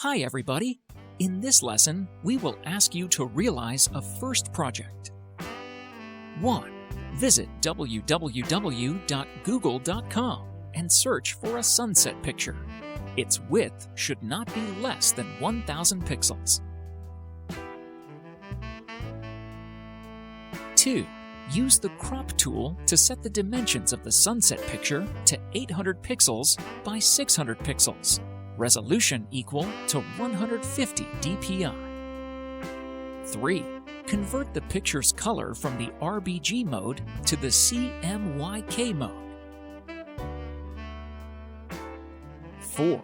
Hi everybody! In this lesson, we will ask you to realize a first project. 1. Visit www.google.com and search for a sunset picture. Its width should not be less than 1000 pixels. 2. Use the crop tool to set the dimensions of the sunset picture to 800 pixels by 600 pixels. Resolution equal to 150 dpi. 3. Convert the picture's color from the RGB mode to the CMYK mode. 4.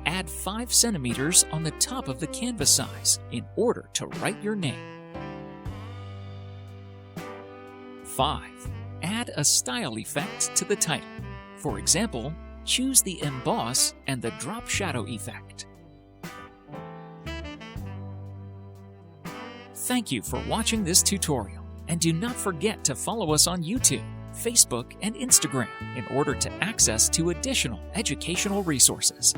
Add 5 centimeters on the top of the canvas size in order to write your name. 5. Add a style effect to the title. For example, choose the emboss and the drop shadow effect. Thank you for watching this tutorial, and do not forget to follow us on YouTube, Facebook, and Instagram in order to access to additional educational resources.